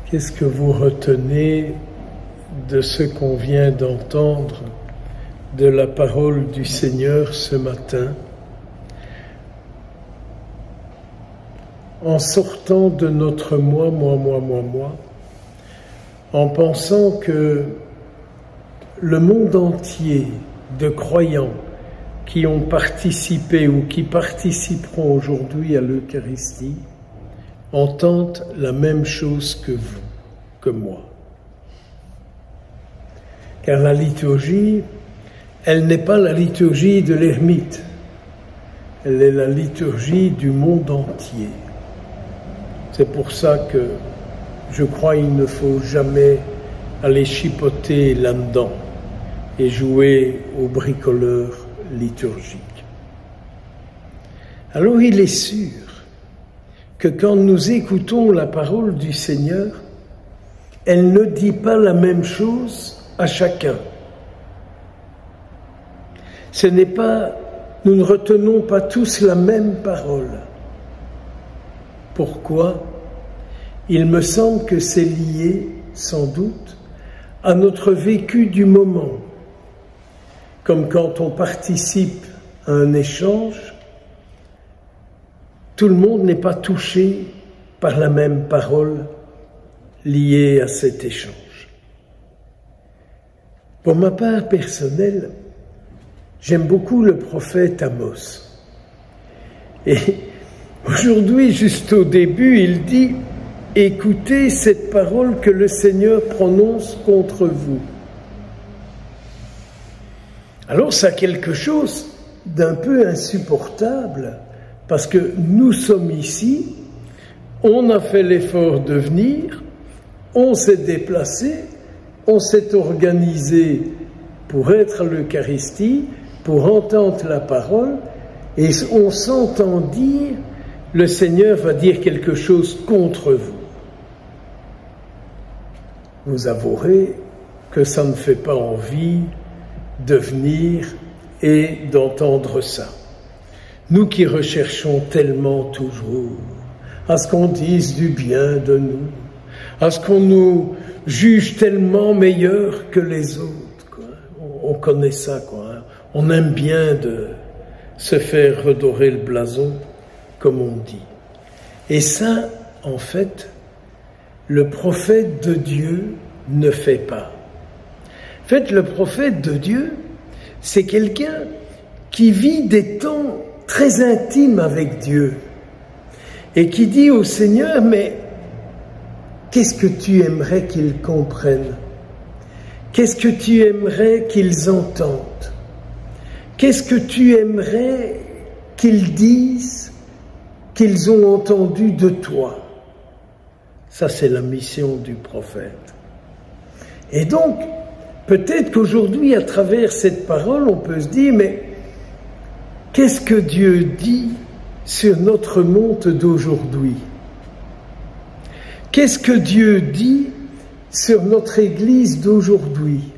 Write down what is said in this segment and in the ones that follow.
Qu'est-ce que vous retenez de ce qu'on vient d'entendre de la parole du Seigneur ce matin? En sortant de notre moi, en pensant que le monde entier de croyants qui ont participé ou qui participeront aujourd'hui à l'Eucharistie entendent la même chose que vous, que moi. Car la liturgie, elle n'est pas la liturgie de l'ermite, elle est la liturgie du monde entier. C'est pour ça que je crois qu'il ne faut jamais aller chipoter là-dedans et jouer au bricoleur liturgique. Alors il est sûr que quand nous écoutons la parole du Seigneur, elle ne dit pas la même chose à chacun. Ce n'est pas, nous ne retenons pas tous la même parole. Pourquoi? Il me semble que c'est lié, sans doute, à notre vécu du moment. Comme quand on participe à un échange, tout le monde n'est pas touché par la même parole liée à cet échange. Pour ma part personnelle, j'aime beaucoup le prophète Amos. Et aujourd'hui, juste au début, il dit « Écoutez cette parole que le Seigneur prononce contre vous ». Alors ça a quelque chose d'un peu insupportable, parce que nous sommes ici, on a fait l'effort de venir, on s'est déplacé, on s'est organisé pour être à l'Eucharistie, pour entendre la parole, et on s'entend dire, le Seigneur va dire quelque chose contre vous. Vous avouerez que ça ne fait pas envie de venir et d'entendre ça. Nous qui recherchons tellement toujours à ce qu'on dise du bien de nous, à ce qu'on nous juge tellement meilleurs que les autres, quoi. On connaît ça, quoi. On aime bien de se faire redorer le blason, comme on dit. Et ça, en fait, le prophète de Dieu ne fait pas. En fait, le prophète de Dieu, c'est quelqu'un qui vit des temps très intimes avec Dieu et qui dit au Seigneur, mais qu'est-ce que tu aimerais qu'ils comprennent? Qu'est-ce que tu aimerais qu'ils entendent? Qu'est-ce que tu aimerais qu'ils disent, qu'ils ont entendu de toi? Ça, c'est la mission du prophète. Et donc, peut-être qu'aujourd'hui, à travers cette parole, on peut se dire, mais qu'est-ce que Dieu dit sur notre monde d'aujourd'hui? Qu'est-ce que Dieu dit sur notre Église d'aujourd'hui?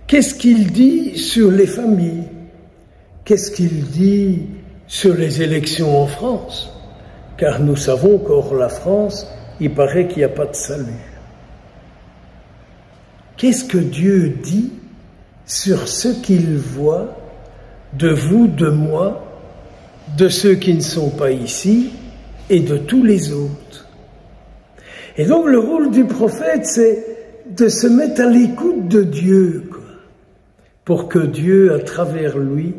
Qu'est-ce qu'il dit sur les familles? Qu'est-ce qu'il dit sur les élections en France? Car nous savons qu'hors la France, il paraît qu'il n'y a pas de salut. Qu'est-ce que Dieu dit sur ce qu'il voit de vous, de moi, de ceux qui ne sont pas ici et de tous les autres? Et donc le rôle du prophète, c'est de se mettre à l'écoute de Dieu, quoi, pour que Dieu, à travers lui,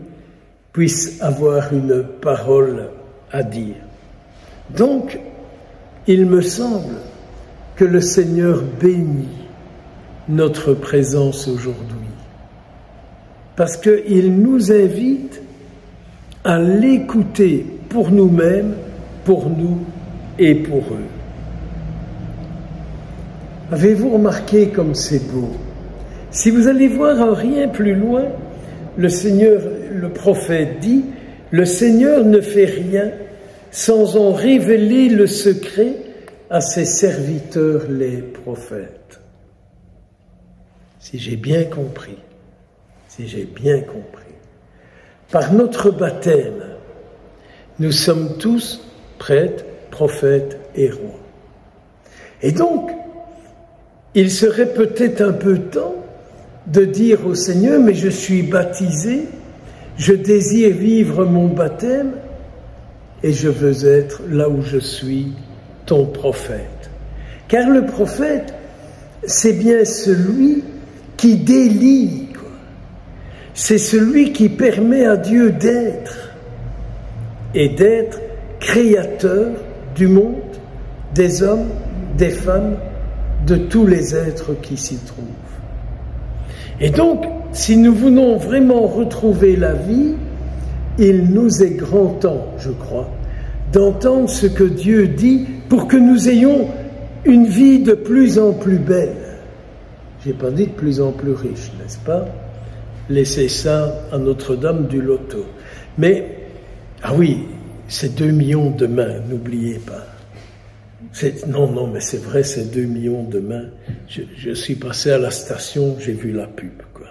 puisse avoir une parole à dire. Donc, il me semble que le Seigneur bénit notre présence aujourd'hui, parce qu'il nous invite à l'écouter pour nous-mêmes, pour nous et pour eux. Avez-vous remarqué comme c'est beau? Si vous allez voir un rien plus loin, le Seigneur, le prophète dit, le Seigneur ne fait rien sans en révéler le secret à ses serviteurs les prophètes. Si j'ai bien compris, par notre baptême, nous sommes tous prêtres, prophètes et rois. Et donc, il serait peut-être un peu temps de dire au Seigneur, mais je suis baptisé, je désire vivre mon baptême et je veux être là où je suis ton prophète. Car le prophète, c'est bien celui qui délie, quoi. C'est celui qui permet à Dieu d'être et d'être créateur du monde, des hommes, des femmes, de tous les êtres qui s'y trouvent. Et donc, si nous voulons vraiment retrouver la vie, il nous est grand temps, je crois, d'entendre ce que Dieu dit pour que nous ayons une vie de plus en plus belle. Je n'ai pas dit de plus en plus riche, n'est-ce pas? Laissez ça à Notre-Dame du Loto. Mais, ah oui, c'est 2 millions demain, n'oubliez pas. Non, mais c'est vrai, c'est 2 millions demain. Je suis passé à la station, j'ai vu la pub, quoi.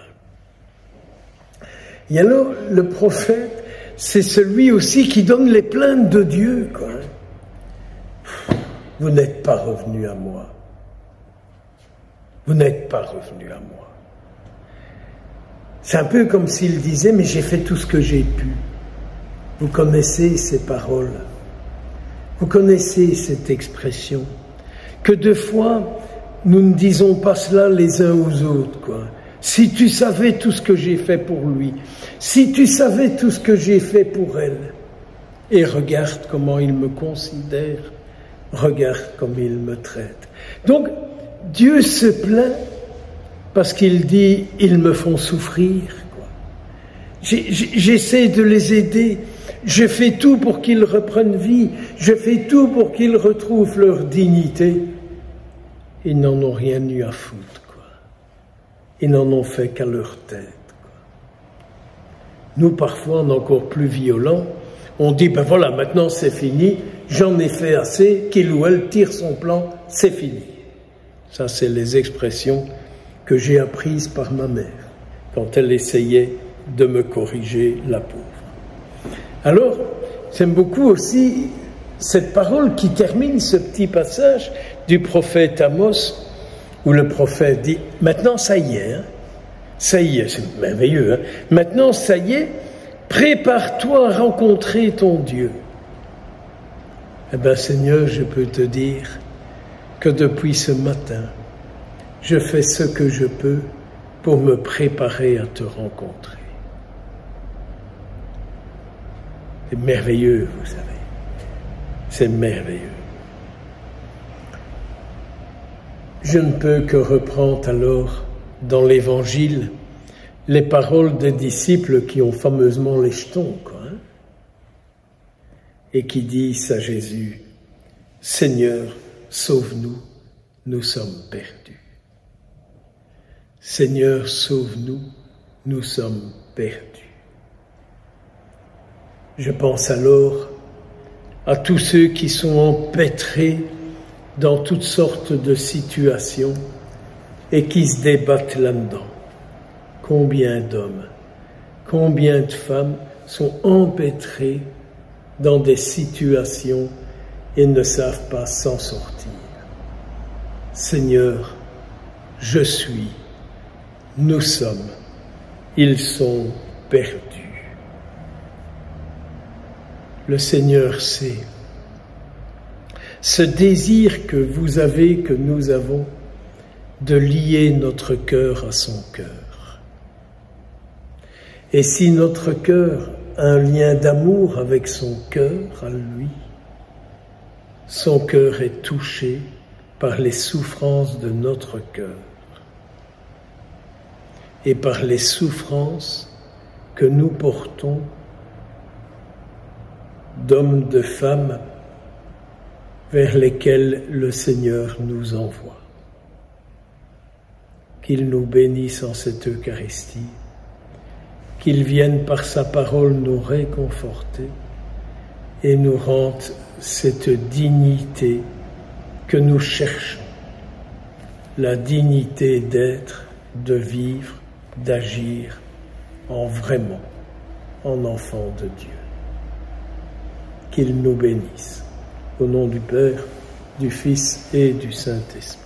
Et alors, le prophète, c'est celui aussi qui donne les plaintes de Dieu, quoi. Vous n'êtes pas revenu à moi. Vous n'êtes pas revenu à moi. C'est un peu comme s'il disait, mais j'ai fait tout ce que j'ai pu. Vous connaissez ces paroles. Vous connaissez cette expression. Que deux fois, nous ne disons pas cela les uns aux autres, quoi. Si tu savais tout ce que j'ai fait pour lui, si tu savais tout ce que j'ai fait pour elle, et regarde comment il me considère, regarde comme il me traite. Donc, Dieu se plaint parce qu'il dit, ils me font souffrir, quoi. J'essaie de les aider, je fais tout pour qu'ils reprennent vie, je fais tout pour qu'ils retrouvent leur dignité. Ils n'en ont rien eu à foutre, quoi. Ils n'en ont fait qu'à leur tête, quoi. Nous, parfois, on est encore plus violents. On dit, ben voilà, maintenant c'est fini, j'en ai fait assez, qu'il ou elle tire son plan, c'est fini. Ça, c'est les expressions que j'ai apprises par ma mère, quand elle essayait de me corriger, la pauvre. Alors, j'aime beaucoup aussi cette parole qui termine ce petit passage du prophète Amos, où le prophète dit, maintenant ça y est, hein, ça y est, c'est merveilleux, hein, maintenant ça y est, prépare-toi à rencontrer ton Dieu. Eh bien, Seigneur, je peux te dire que depuis ce matin, je fais ce que je peux pour me préparer à te rencontrer. C'est merveilleux, vous savez. C'est merveilleux. Je ne peux que reprendre alors dans l'Évangile les paroles des disciples qui ont fameusement les jetons, quoi, hein, et qui disent à Jésus, « Seigneur, sauve-nous, nous sommes perdus. Seigneur, sauve-nous, nous sommes perdus. » Je pense alors à tous ceux qui sont empêtrés dans toutes sortes de situations et qui se débattent là-dedans. Combien d'hommes, combien de femmes sont empêtrés dans des situations et ne savent pas s'en sortir. Seigneur, je suis, nous sommes, ils sont perdus. Le Seigneur sait. Ce désir que vous avez, que nous avons, de lier notre cœur à son cœur. Et si notre cœur a un lien d'amour avec son cœur à lui, son cœur est touché par les souffrances de notre cœur et par les souffrances que nous portons d'hommes, de femmes vers lesquels le Seigneur nous envoie. Qu'il nous bénisse en cette Eucharistie, qu'il vienne par sa parole nous réconforter et nous rende cette dignité que nous cherchons, la dignité d'être, de vivre, d'agir en vraiment, en enfant de Dieu. Qu'il nous bénisse. Au nom du Père, du Fils et du Saint-Esprit.